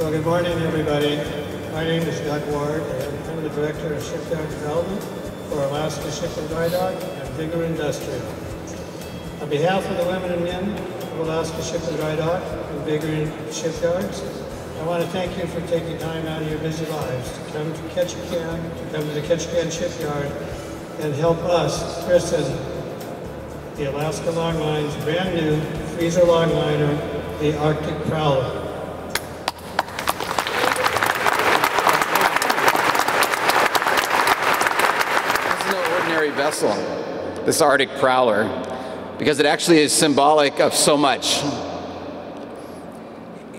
Well, good morning, everybody. My name is Doug Ward, and I'm the Director of Shipyard Development for Alaska Ship and Dry Dock and Vigor Industrial. On behalf of the women and men of Alaska Ship and Dry Dock and Vigor Shipyards, I want to thank you for taking time out of your busy lives to come to Ketchikan, to come to the Ketchikan Shipyard and help us christen the Alaska Longline's brand new freezer longliner, the Arctic Prowler. Vessel, this Arctic Prowler, because it actually is symbolic of so much.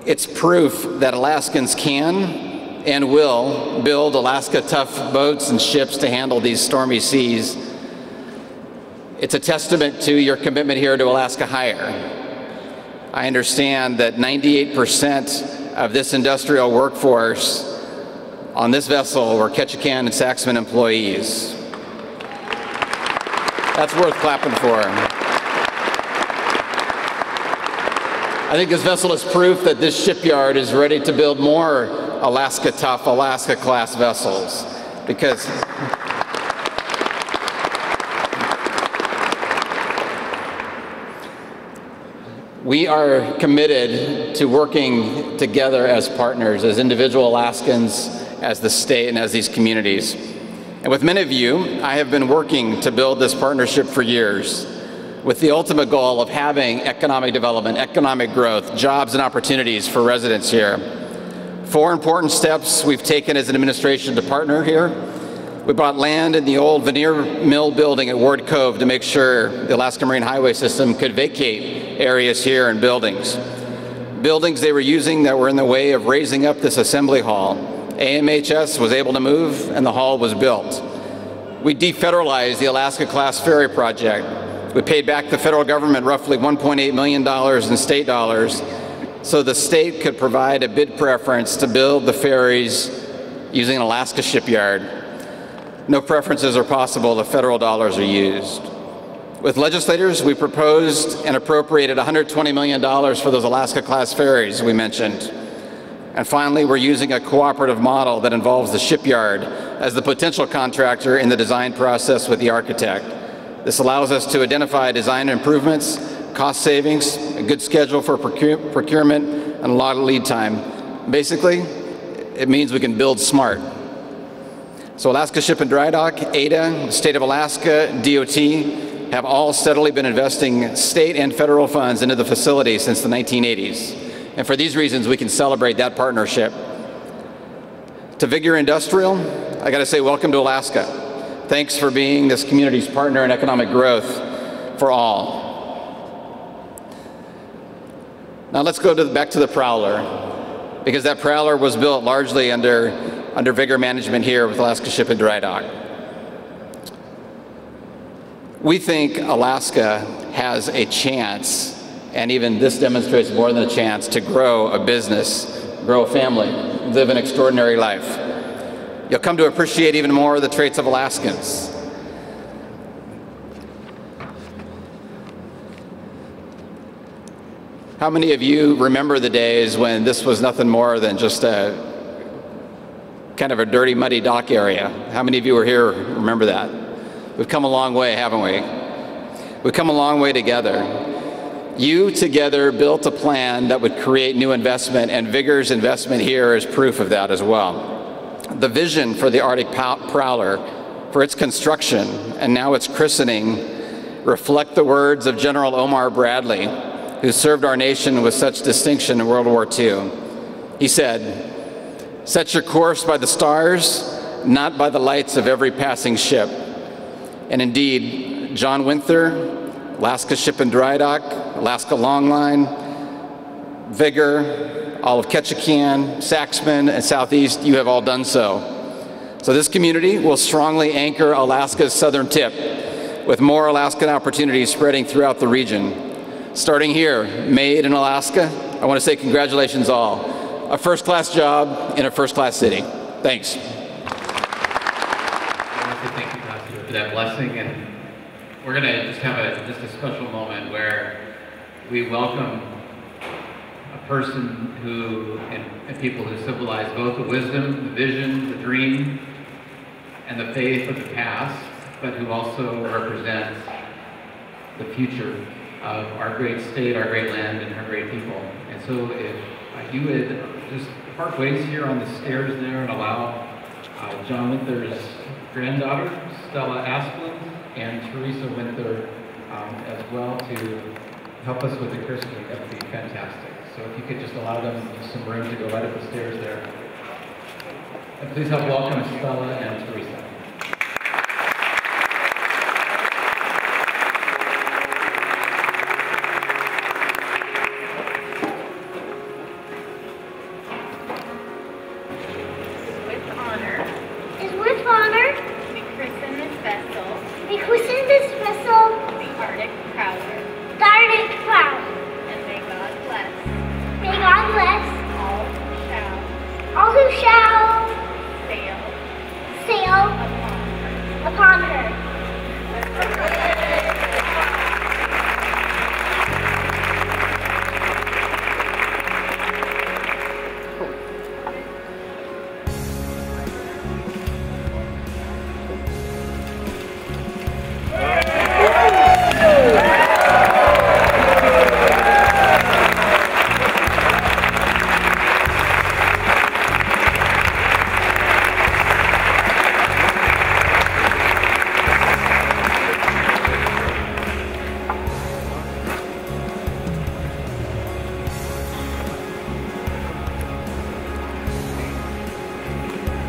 It's proof that Alaskans can and will build Alaska-tough boats and ships to handle these stormy seas. It's a testament to your commitment here to Alaska Hire. I understand that 98% of this industrial workforce on this vessel were Ketchikan and Saxman employees. That's worth clapping for. I think this vessel is proof that this shipyard is ready to build more Alaska-tough, Alaska-class vessels, because we are committed to working together as partners, as individual Alaskans, as the state, and as these communities. And with many of you, I have been working to build this partnership for years with the ultimate goal of having economic development, economic growth, jobs and opportunities for residents here. 4 important steps we've taken as an administration to partner here. We bought land in the old veneer mill building at Ward Cove to make sure the Alaska Marine Highway System could vacate areas here and buildings. Buildings they were using that were in the way of raising up this assembly hall. AMHS was able to move and the hall was built. We defederalized the Alaska-class ferry project. We paid back the federal government roughly $1.8 million in state dollars so the state could provide a bid preference to build the ferries using an Alaska shipyard. No preferences are possible if federal dollars are used. With legislators, we proposed and appropriated $120 million for those Alaska-class ferries we mentioned. And finally, we're using a cooperative model that involves the shipyard as the potential contractor in the design process with the architect. This allows us to identify design improvements, cost savings, a good schedule for procurement, and a lot of lead time. Basically, it means we can build smart. So Alaska Ship and Dry Dock, ADA, the State of Alaska, DOT, have all steadily been investing state and federal funds into the facility since the 1980s. And for these reasons, we can celebrate that partnership. To Vigor Industrial, I got to say welcome to Alaska. Thanks for being this community's partner in economic growth for all. Now let's go back to the Prowler, because that Prowler was built largely under Vigor management here with Alaska Ship and Dry Dock. We think Alaska has a chance, and even this demonstrates more than a chance, to grow a business, grow a family, live an extraordinary life. You'll come to appreciate even more the traits of Alaskans. How many of you remember the days when this was nothing more than just a kind of a dirty, muddy dock area? How many of you were here remember that? We've come a long way, haven't we? We've come a long way together. You together built a plan that would create new investment, and Vigor's investment here is proof of that as well. The vision for the Arctic Prowler, for its construction and now its christening, reflect the words of General Omar Bradley, who served our nation with such distinction in World War II. He said, "Set your course by the stars, not by the lights of every passing ship." And indeed, John Winther, Alaska Ship and Dry Dock, Alaska Longline, Vigor, all of Ketchikan, Saxman, and Southeast, you have all done so. So this community will strongly anchor Alaska's southern tip, with more Alaskan opportunities spreading throughout the region. Starting here, made in Alaska, I want to say congratulations all. A first-class job in a first-class city. Thanks. I want to say thank you, Pastor, for that blessing, and we're going to just have a special moment where we welcome a person who, and people who symbolize both the wisdom, the vision, the dream, and the faith of the past, but who also represents the future of our great state, our great land, and our great people. And so if you would just part ways here on the stairs there and allow John Winther's granddaughter, Stella Asplund, and Teresa Winther as well to help us with the christening, that would be fantastic. So if you could just allow them some room to go right up the stairs there. And please help welcome Stella and Teresa. We christen this vessel the Arctic Prowler. The Arctic Prowler. And may God bless. May God bless all who shall sail upon her.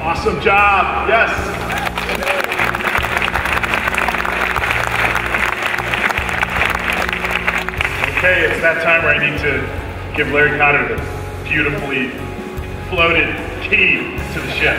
Awesome job, yes. Okay, it's that time where I need to give Larry Cotter the beautifully floated key to the ship.